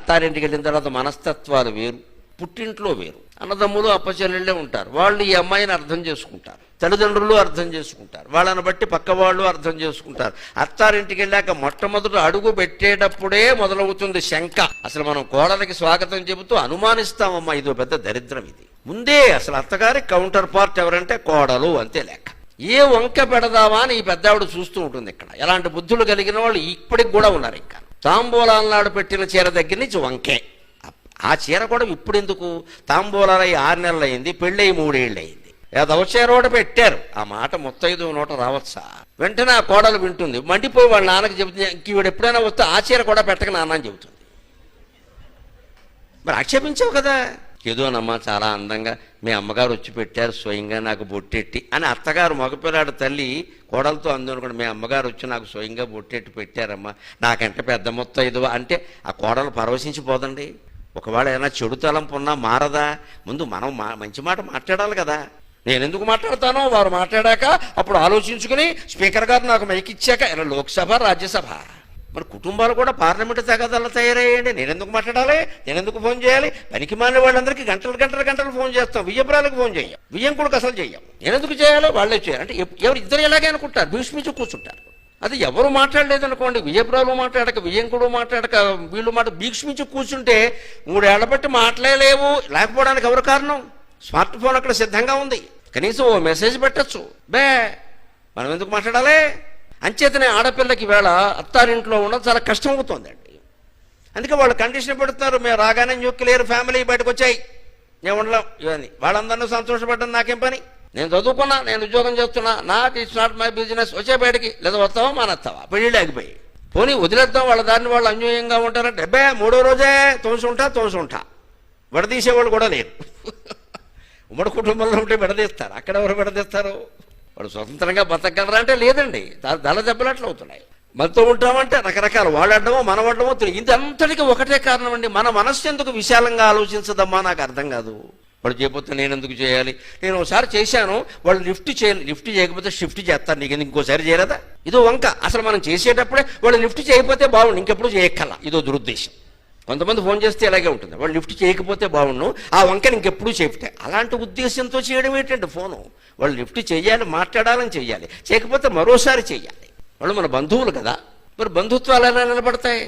అత్తారింటికి వెళ్ళిన తర్వాత మనస్తత్వాలు వేరు, పుట్టింట్లో వేరు. అన్నదమ్ములు అప్పచెల్లెళ్ళే ఉంటారు, వాళ్ళు ఈ అమ్మాయిని అర్థం చేసుకుంటారు, తల్లిదండ్రులు అర్థం చేసుకుంటారు, వాళ్ళని బట్టి పక్క వాళ్ళు అర్థం చేసుకుంటారు. అత్తారింటికి వెళ్ళాక మొట్టమొదట అడుగు పెట్టేటప్పుడే మొదలవుతుంది శంక. అసలు మనం కోడలికి స్వాగతం చెబుతూ అనుమానిస్తామమ్మా, ఇదో పెద్ద దరిద్రం. ఇది ముందే అసలు అత్తగారి కౌంటర్ పార్ట్ ఎవరంటే కోడలు, అంతే లెక్క. ఏ వంక పెడదామా అని ఈ పెద్దావిడ చూస్తూ ఉంటుంది. ఇక్కడ ఎలాంటి బుద్ధులు కలిగిన వాళ్ళు ఇప్పటికి కూడా ఉన్నారు. ఇంకా తాంబూలాలనాడు పెట్టిన చీర దగ్గర నుంచి వంకే. ఆ చీర కూడా ఇప్పుడు ఎందుకు, తాంబూలాలు 6 నెలలు అయింది, పెళ్ళి 3 ఏళ్ళు అయింది, చీర కూడా పెట్టారు. ఆ మాట ముత్తైదు నోట రావచ్చా? వెంటనే ఆ కోడలు వింటుంది, మండిపోయి వాళ్ళ నాన్నకి చెబుతుంది, వీడు ఎప్పుడైనా వస్తే ఆ చీర కూడా పెట్టక నాన్న అని చెబుతుంది. మరి ఆక్షేపించావు కదా, ఏదోనమ్మా చాలా అందంగా మీ అమ్మగారు వచ్చి పెట్టారు స్వయంగా నాకు బొట్టెట్టి అని అత్తగారు మగపిల్లాడు తల్లి కోడలతో అందనుకోండి, మీ అమ్మగారు వచ్చి నాకు స్వయంగా బొట్టెట్టి పెట్టారమ్మా, నాకంటే పెద్ద ముత్తైదు అంటే ఆ కోడలు పరవశించిపోదండి. ఒకవేళ ఏదైనా చెడు తలంపు ఉన్నా మారదా? ముందు మనం మంచి మాట మాట్లాడాలి కదా. నేను ఎందుకు మాట్లాడతానో వారు మాట్లాడాక అప్పుడు ఆలోచించుకుని స్పీకర్ గారు నాకు మైక్ ఇచ్చాక ఇలా లోక్సభ రాజ్యసభ, మరి కుటుంబాలు కూడా పార్లమెంటు తగాదాలు తయారయ్యండి. నేను ఎందుకు మాట్లాడాలి, నేను ఎందుకు ఫోన్ చేయాలి? పనికి మాలిన వాళ్ళందరికీ గంటలు ఫోన్ చేస్తాం, వియ్యపురాలకు ఫోన్ చేయం, వియ్యంకుడికి అసలు చేయం. నేను ఎందుకు చేయాలి, వాళ్ళే చేయాలి అంటే ఎవరు ఇద్దరు ఎలాగే అనుకుంటారు, భీష్మించి కూర్చుంటారు. అది ఎవరు మాట్లాడలేదనుకోండి, విజయపురాలు మాట్లాడక వియ్యంకుడు మాట్లాడక వీళ్ళు భీష్మించి కూర్చుంటే 3 ఏళ్ల బట్టి మాట్లాడలేవు. లేకపోవడానికి ఎవరు కారణం? స్మార్ట్ ఫోన్ అక్కడ సిద్ధంగా ఉంది, కనీసం ఓ మెసేజ్ పెట్టచ్చు. మనం ఎందుకు మాట్లాడాలి? అంచేతనే ఆడపిల్లకి వేళ అత్తారింట్లో ఉండడం చాలా కష్టం అవుతుందండి. అందుకే వాళ్ళు కండిషన్ పెడుతున్నారు, మేము రాగానే న్యూక్లియర్ ఫ్యామిలీ బయటకు వచ్చాయి, నేను ఉండలేం ఇవన్నీ. వాళ్ళందరినీ సంతోషపడ్డం నాకేం పని, నేను చదువుకున్నా, నేను ఉద్యోగం చేస్తున్నా, నాకు ఇట్స్ నాట్ మై బిజినెస్. వచ్చే బయటికి లేదా వస్తావా మానేస్తావా, పెళ్ళి ఆగిపోయి పోనీ వదిలేద్దాం, వాళ్ళ దాన్ని వాళ్ళు అన్యోన్యంగా ఉంటారంటే 3వ రోజే తోసుంటా విడదీసేవాళ్ళు కూడా లేరు. ఉమ్మడి కుటుంబంలో ఉంటే విడదీస్తారు, అక్కడ ఎవరు విడదీస్తారు? వాడు స్వతంత్రంగా బతకగలరా అంటే లేదండి, దళ దెబ్బలాట్లు అవుతున్నాయి. మనతో ఉంటామంటే రకరకాల వాళ్ళు అడ్డమో మనం అడ్డమో ఇదంతటికి ఒకటే కారణం అండి. మన మనస్సు ఎందుకు విశాలంగా ఆలోచించదమ్మా, నాకు అర్థం కాదు. వాడు చేయకపోతే నేను ఎందుకు చేయాలి? నేను ఒకసారి చేశాను, వాళ్ళు లిఫ్ట్ చేయకపోతే షిఫ్ట్ చేస్తారు, నీకు ఇంకోసారి చేయలేదా? ఇదో వంక. అసలు మనం చేసేటప్పుడే వాళ్ళు లిఫ్ట్ చేయకపోతే బాగుండు, ఇంకెప్పుడు చేయక్కల, ఇదో దురుద్దేశం. కొంతమంది ఫోన్ చేస్తే ఇలాగే ఉంటుంది, వాళ్ళు లిఫ్ట్ చేయకపోతే బాగుండు, ఆ వంకని ఇంకెప్పుడు చేపితే. అలాంటి ఉద్దేశంతో చేయడం ఏంటంటే ఫోను, వాళ్ళు లిఫ్ట్ చేయాలి, మాట్లాడాలని చెయ్యాలి, చేయకపోతే మరోసారి చెయ్యాలి. వాళ్ళు మన బంధువులు కదా, మరి బంధుత్వాలు ఎలా నిలబడతాయి?